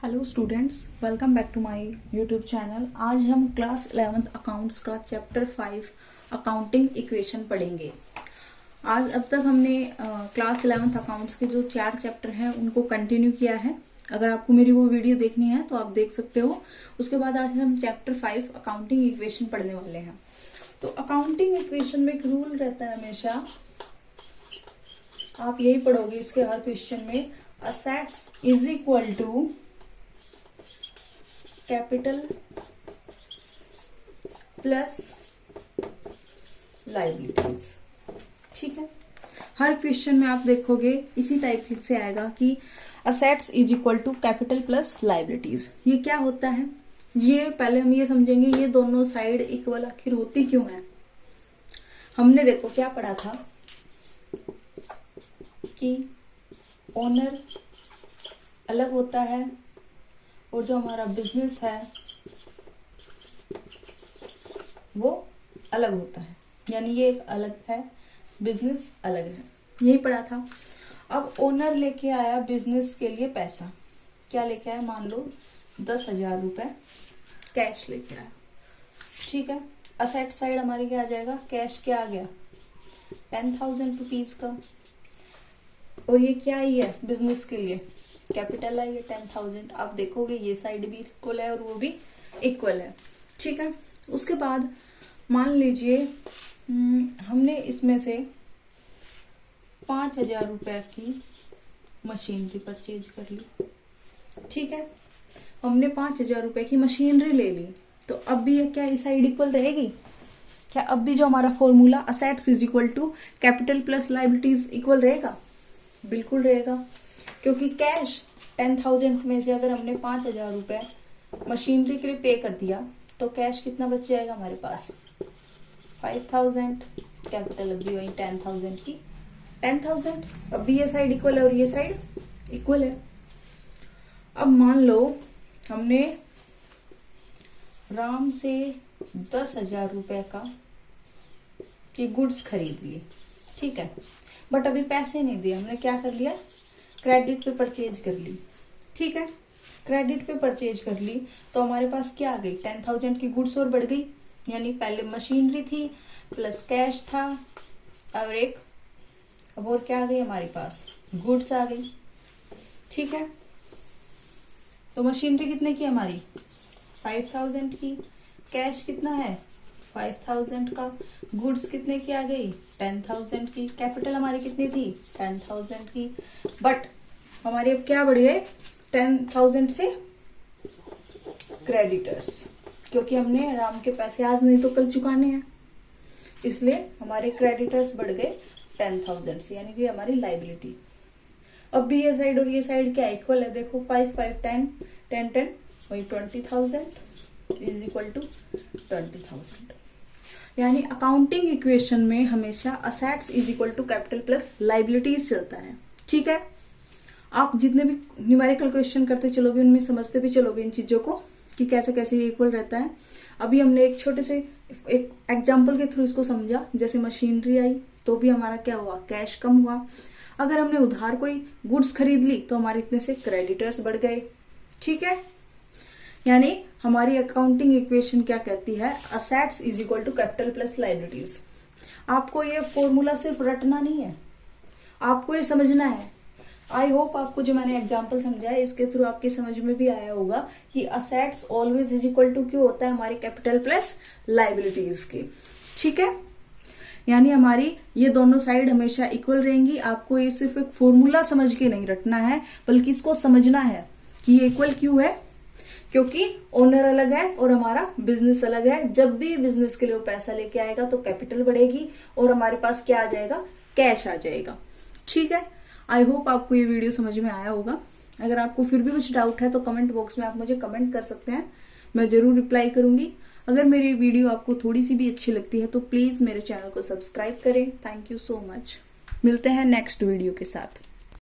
Hello students, welcome back to my YouTube channel. आज हम class 11th accounts का chapter 5 accounting equation पढ़ेंगे। आज अब तक हमने क्लास 11th अकाउंट्स के जो 4 चैप्टर हैं उनको कंटिन्यू किया है। अगर आपको मेरी वो वीडियो देखनी है तो आप देख सकते हो। उसके बाद आज हम चैप्टर 5 अकाउंटिंग इक्वेशन पढ़ने वाले हैं। तो अकाउंटिंग इक्वेशन में एक रूल रहता है हमेशा, आप यही पढ़ोगे इसके हर क्वेश्चन में, assets is equal to capital plus liabilities. ठीक है, हर क्वेश्चन में आप देखोगे इसी टाइप से आएगा कि assets is equal to capital plus liabilities. ये क्या होता है, ये पहले हम ये समझेंगे ये दोनों साइड इक्वल आखिर होती क्यों है। हमने देखो क्या पढ़ा था कि ओनर अलग होता है और जो हमारा बिजनेस है वो अलग होता है, यानी ये एक अलग है, बिजनेस अलग है, यही पढ़ा था। अब ओनर लेके आया बिजनेस के लिए पैसा, क्या लेके आया, मान लो 10,000 रुपए कैश लेके आया। ठीक है, असेट साइड हमारी क्या आ जाएगा, कैश क्या आ गया 10,000 रुपीज का, और ये क्या ही है बिजनेस के लिए कैपिटल है ये 10,000। आप देखोगे ये साइड भी इक्वल है और वो भी इक्वल है। ठीक है, उसके बाद मान लीजिए हमने इसमें से 5,000 रुपए की मशीनरी परचेज कर ली। ठीक है, हमने 5,000 रुपए की मशीनरी ले ली, तो अब भी क्या इस साइड इक्वल रहेगी क्या? अब भी जो हमारा formula assets is equal to capital plus liabilities equal रहेगा, बिल्कुल रहेगा, क्योंकि कैश 10,000 में से अगर हमने 5,000 रुपए मशीनरी के लिए पे कर दिया तो कैश कितना बच जाएगा हमारे पास 5,000। कैपिटल अब भी वही 10,000 की 10,000। अब भी ये साइड इक्वल है और ये साइड इक्वल है। अब मान लो हमने राम से 10,000 रुपए की गुड्स खरीद ली। ठीक है, बट अभी पैसे नहीं दिए, हमने क्या कर लिया, क्रेडिट पे परचेज कर ली। ठीक है, क्रेडिट पे परचेज कर ली तो हमारे पास क्या आ गई 10,000 की गुड्स और बढ़ गई, यानी पहले मशीनरी थी प्लस कैश था और एक अब और क्या आ गई हमारे पास, गुड्स आ गई। ठीक है, तो मशीनरी कितने की हमारी 5,000 की, कैश कितना है 5,000 का, गुड्स कितने की आ गई 10,000 की, कैपिटल हमारी कितनी थी 10,000 की, बट हमारे अब क्या बढ़ गए 10,000 से क्रेडिटर्स, क्योंकि हमने राम के पैसे आज नहीं तो कल चुकाने हैं, इसलिए हमारे क्रेडिटर्स बढ़ गए 10,000 से, यानी कि हमारी लायबिलिटी। अब भी ये साइड और ये साइड क्या इक्वल है, देखो 5 5 10 10 10 वही 20,000 इज इक्वल टू 20,000। यानी अकाउंटिंग इक्वेशन में हमेशा assets is equal to capital plus liabilities चलता है। ठीक है, आप जितने भी न्यूमेरिकल क्वेश्चन करते चलोगे उनमें समझते भी चलोगे इन चीजों को कि कैसे कैसे ये इक्वल रहता है। अभी हमने एक छोटे से एक एग्जाम्पल के थ्रू इसको समझा, जैसे मशीनरी आई तो भी हमारा क्या हुआ, कैश कम हुआ। अगर हमने उधार कोई गुड्स खरीद ली तो हमारे इतने से क्रेडिटर्स बढ़ गए। ठीक है, यानी हमारी अकाउंटिंग इक्वेशन क्या कहती है, assets is equal to capital plus liabilities. आपको ये फॉर्मूला सिर्फ रटना नहीं है, आपको ये समझना है। आई होप आपको जो मैंने एग्जांपल समझाया इसके थ्रू आपकी समझ में भी आया होगा कि assets always is equal to क्यों होता है, हमारी कैपिटल प्लस लायबिलिटीज की। ठीक है, यानी हमारी ये दोनों साइड हमेशा इक्वल रहेंगी। आपको ये सिर्फ एक फॉर्मूला समझ के नहीं रटना है, बल्कि इसको समझना है कि ये इक्वल क्यों है, क्योंकि ओनर अलग है और हमारा बिजनेस अलग है। जब भी बिजनेस के लिए वो पैसा लेके आएगा तो कैपिटल बढ़ेगी और हमारे पास क्या आ जाएगा, कैश आ जाएगा। ठीक है, आई होप आपको ये वीडियो समझ में आया होगा। अगर आपको फिर भी कुछ डाउट है तो कमेंट बॉक्स में आप मुझे कमेंट कर सकते हैं, मैं जरूर रिप्लाई करूंगी। अगर मेरी वीडियो आपको थोड़ी सी भी अच्छी लगती है तो प्लीज मेरे चैनल को सब्सक्राइब करें। थैंक यू सो मच, मिलते हैं नेक्स्ट वीडियो के साथ।